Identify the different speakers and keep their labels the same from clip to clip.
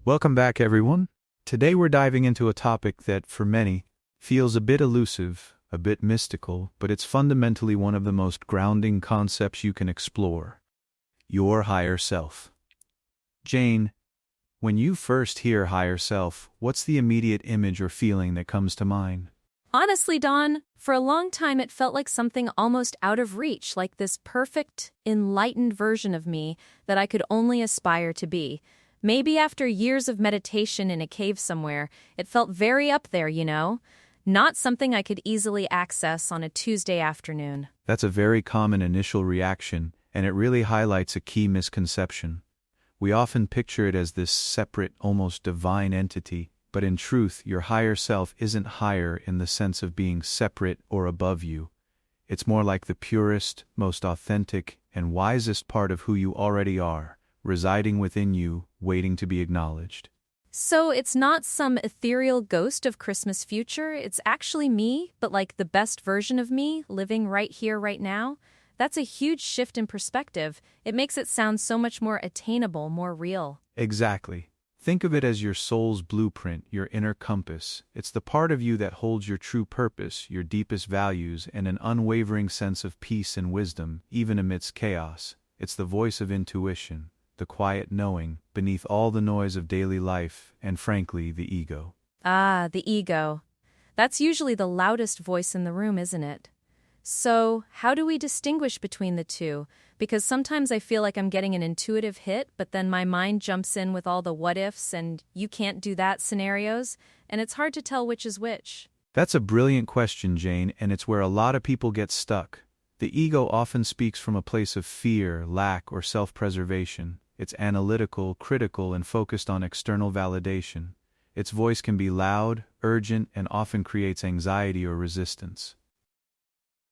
Speaker 1: Welcome back, everyone. Today we're diving into a topic that, for many, feels a bit elusive, a bit mystical, but it's fundamentally one of the most grounding concepts you can explore: your higher self. Jane, when you first hear higher self, what's the immediate image or feeling that comes to mind?
Speaker 2: Honestly, Dawn, for a long time it felt like something almost out of reach, like this perfect, enlightened version of me that I could only aspire to be. Maybe after years of meditation in a cave somewhere, it felt very up there, Not something I could easily access on a Tuesday afternoon.
Speaker 1: That's a very common initial reaction, and it really highlights a key misconception. We often picture it as this separate, almost divine entity, but in truth, your higher self isn't higher in the sense of being separate or above you. It's more like the purest, most authentic, and wisest part of who you already are, residing within you, waiting to be acknowledged.
Speaker 2: So it's not some ethereal ghost of Christmas future, it's actually me, but like the best version of me, living right here, right now? That's a huge shift in perspective. It makes it sound so much more attainable, more real.
Speaker 1: Exactly. Think of it as your soul's blueprint, your inner compass. It's the part of you that holds your true purpose, your deepest values, and an unwavering sense of peace and wisdom, even amidst chaos. It's the voice of intuition, the quiet knowing, beneath all the noise of daily life, and frankly, the ego.
Speaker 2: Ah, the ego. That's usually the loudest voice in the room, isn't it? So, how do we distinguish between the two? Because sometimes I feel like I'm getting an intuitive hit, but then my mind jumps in with all the what-ifs and you can't do that scenarios, and it's hard to tell which is which.
Speaker 1: That's a brilliant question, Jane, and it's where a lot of people get stuck. The ego often speaks from a place of fear, lack, or self-preservation. It's analytical, critical, and focused on external validation. Its voice can be loud, urgent, and often creates anxiety or resistance.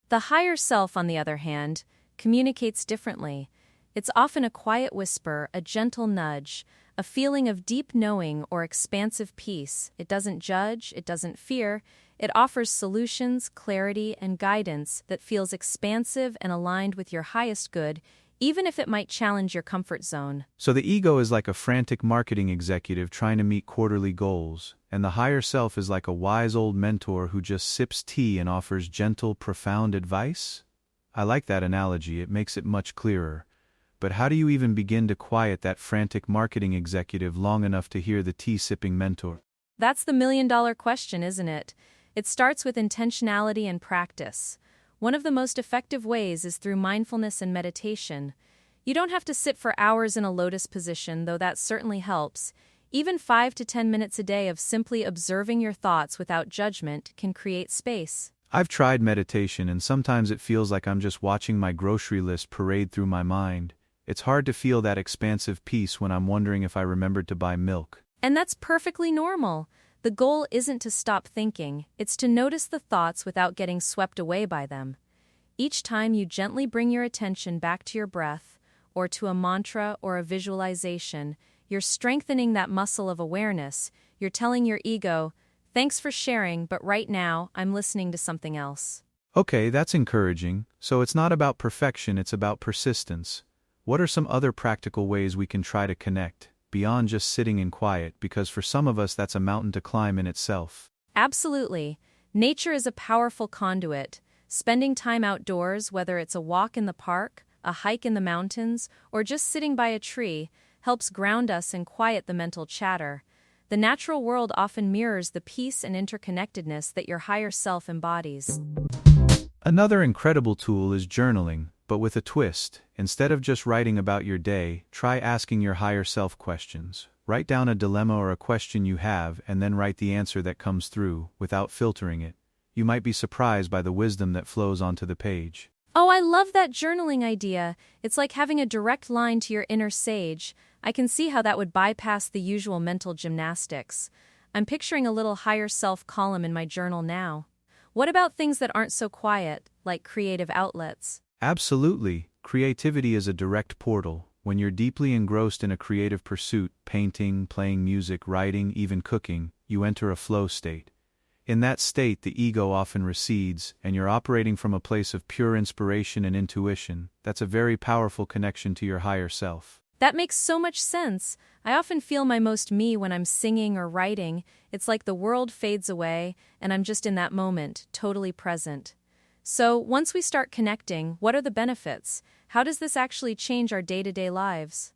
Speaker 2: The higher self, on the other hand, communicates differently. It's often a quiet whisper, a gentle nudge, a feeling of deep knowing or expansive peace. It doesn't judge, it doesn't fear. It offers solutions, clarity, and guidance that feels expansive and aligned with your highest good, even if it might challenge your comfort zone.
Speaker 1: So the ego is like a frantic marketing executive trying to meet quarterly goals, and the higher self is like a wise old mentor who just sips tea and offers gentle, profound advice? I like that analogy, it makes it much clearer. But how do you even begin to quiet that frantic marketing executive long enough to hear the tea-sipping mentor?
Speaker 2: That's the million-dollar question, isn't it? It starts with intentionality and practice. One of the most effective ways is through mindfulness and meditation. You don't have to sit for hours in a lotus position, though that certainly helps. Even 5 to 10 minutes a day of simply observing your thoughts without judgment can create space.
Speaker 1: I've tried meditation, and sometimes it feels like I'm just watching my grocery list parade through my mind. It's hard to feel that expansive peace when I'm wondering if I remembered to buy milk.
Speaker 2: And that's perfectly normal. The goal isn't to stop thinking, it's to notice the thoughts without getting swept away by them. Each time you gently bring your attention back to your breath, or to a mantra or a visualization, you're strengthening that muscle of awareness. You're telling your ego, "Thanks for sharing, but right now, I'm listening to something else."
Speaker 1: Okay, that's encouraging. So it's not about perfection, it's about persistence. What are some other practical ways we can try to connect, beyond just sitting in quiet, because for some of us that's a mountain to climb in itself?
Speaker 2: Absolutely. Nature is a powerful conduit. Spending time outdoors, whether it's a walk in the park, a hike in the mountains, or just sitting by a tree, helps ground us and quiet the mental chatter. The natural world often mirrors the peace and interconnectedness that your higher self embodies.
Speaker 1: Another incredible tool is journaling, but with a twist. Instead of just writing about your day, try asking your higher self questions. Write down a dilemma or a question you have, and then write the answer that comes through, without filtering it. You might be surprised by the wisdom that flows onto the page.
Speaker 2: Oh, I love that journaling idea. It's like having a direct line to your inner sage. I can see how that would bypass the usual mental gymnastics. I'm picturing a little higher self column in my journal now. What about things that aren't so quiet, like creative outlets?
Speaker 1: Absolutely. Creativity is a direct portal. When you're deeply engrossed in a creative pursuit, painting, playing music, writing, even cooking, you enter a flow state. In that state, the ego often recedes, and you're operating from a place of pure inspiration and intuition. That's a very powerful connection to your higher self.
Speaker 2: That makes so much sense. I often feel my most me when I'm singing or writing. It's like the world fades away, and I'm just in that moment, totally present. So, once we start connecting, what are the benefits? How does this actually change our day-to-day lives?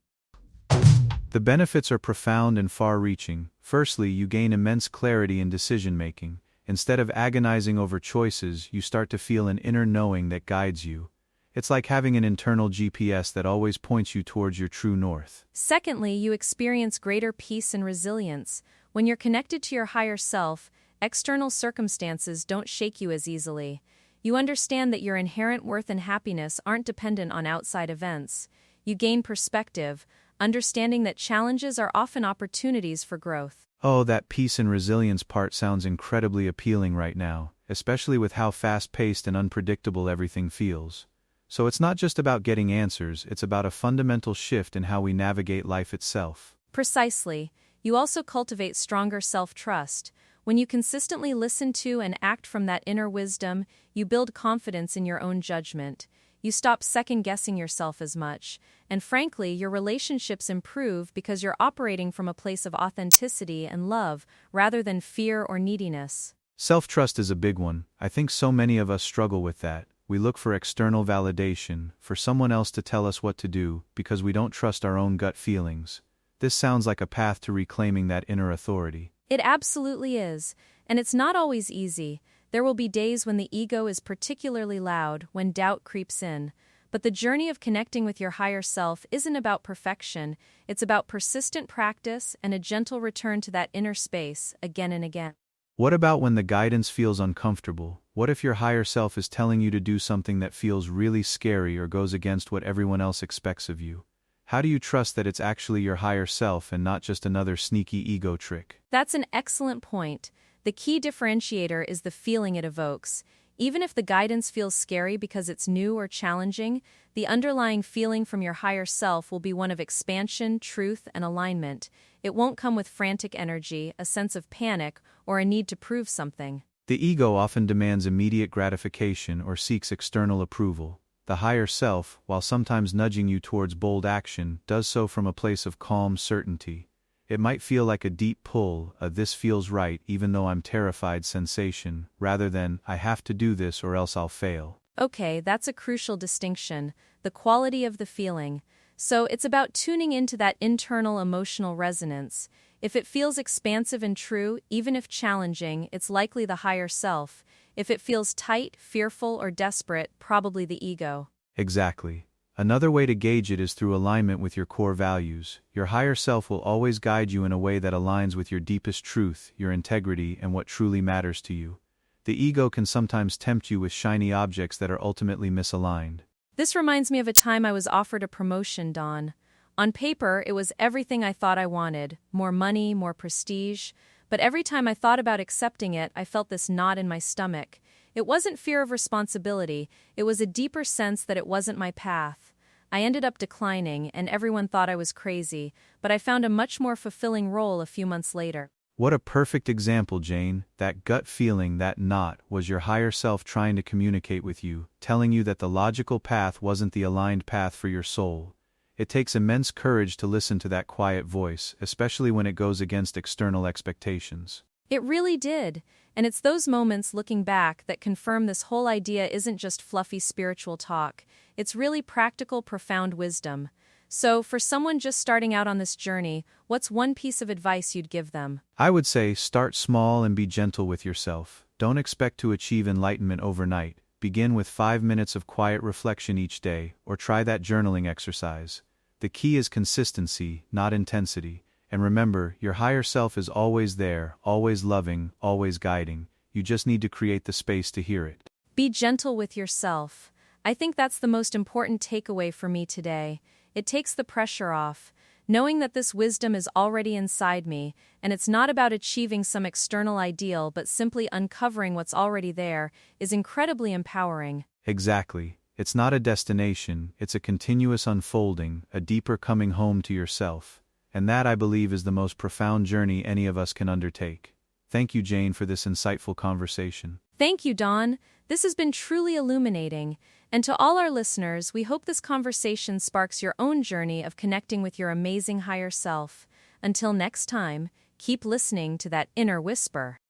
Speaker 1: The benefits are profound and far-reaching. Firstly, you gain immense clarity in decision-making. Instead of agonizing over choices, you start to feel an inner knowing that guides you. It's like having an internal GPS that always points you towards your true north.
Speaker 2: Secondly, you experience greater peace and resilience. When you're connected to your higher self, external circumstances don't shake you as easily. You understand that your inherent worth and happiness aren't dependent on outside events. You gain perspective, understanding that challenges are often opportunities for growth.
Speaker 1: Oh, that peace and resilience part sounds incredibly appealing right now, especially with how fast-paced and unpredictable everything feels. So it's not just about getting answers, it's about a fundamental shift in how we navigate life itself.
Speaker 2: Precisely. You also cultivate stronger self-trust. When you consistently listen to and act from that inner wisdom, you build confidence in your own judgment. You stop second-guessing yourself as much, and frankly, your relationships improve because you're operating from a place of authenticity and love, rather than fear or neediness.
Speaker 1: Self-trust is a big one. I think so many of us struggle with that. We look for external validation, for someone else to tell us what to do, because we don't trust our own gut feelings. This sounds like a path to reclaiming that inner authority.
Speaker 2: It absolutely is, and it's not always easy. There will be days when the ego is particularly loud, when doubt creeps in. But the journey of connecting with your higher self isn't about perfection, it's about persistent practice and a gentle return to that inner space, again and again.
Speaker 1: What about when the guidance feels uncomfortable? What if your higher self is telling you to do something that feels really scary or goes against what everyone else expects of you? How do you trust that it's actually your higher self and not just another sneaky ego trick?
Speaker 2: That's an excellent point. The key differentiator is the feeling it evokes. Even if the guidance feels scary because it's new or challenging, the underlying feeling from your higher self will be one of expansion, truth, and alignment. It won't come with frantic energy, a sense of panic, or a need to prove something.
Speaker 1: The ego often demands immediate gratification or seeks external approval. The higher self, while sometimes nudging you towards bold action, does so from a place of calm certainty. It might feel like a deep pull, a "this feels right even though I'm terrified" sensation, rather than "I have to do this or else I'll fail."
Speaker 2: Okay, that's a crucial distinction, the quality of the feeling. So it's about tuning into that internal emotional resonance. If it feels expansive and true, even if challenging, it's likely the higher self. If it feels tight, fearful, or desperate, probably the ego.
Speaker 1: Exactly. Another way to gauge it is through alignment with your core values. Your higher self will always guide you in a way that aligns with your deepest truth, your integrity, and what truly matters to you. The ego can sometimes tempt you with shiny objects that are ultimately misaligned.
Speaker 2: This reminds me of a time I was offered a promotion, Don. On paper, it was everything I thought I wanted: more money, more prestige. But every time I thought about accepting it, I felt this knot in my stomach. It wasn't fear of responsibility, it was a deeper sense that it wasn't my path. I ended up declining, and everyone thought I was crazy, but I found a much more fulfilling role a few months later.
Speaker 1: What a perfect example, Jane. That gut feeling, that knot, was your higher self trying to communicate with you, telling you that the logical path wasn't the aligned path for your soul. It takes immense courage to listen to that quiet voice, especially when it goes against external expectations.
Speaker 2: It really did, and it's those moments looking back that confirm this whole idea isn't just fluffy spiritual talk, it's really practical, profound wisdom. So, for someone just starting out on this journey, what's one piece of advice you'd give them?
Speaker 1: I would say start small and be gentle with yourself. Don't expect to achieve enlightenment overnight. Begin with 5 minutes of quiet reflection each day, or try that journaling exercise. The key is consistency, not intensity. And remember, your higher self is always there, always loving, always guiding. You just need to create the space to hear it.
Speaker 2: Be gentle with yourself. I think that's the most important takeaway for me today. It takes the pressure off, knowing that this wisdom is already inside me, and it's not about achieving some external ideal but simply uncovering what's already there, is incredibly empowering.
Speaker 1: Exactly. It's not a destination, it's a continuous unfolding, a deeper coming home to yourself. And that, I believe, is the most profound journey any of us can undertake. Thank you, Jane, for this insightful conversation.
Speaker 2: Thank you, Dawn. This has been truly illuminating. And to all our listeners, we hope this conversation sparks your own journey of connecting with your amazing higher self. Until next time, keep listening to that inner whisper.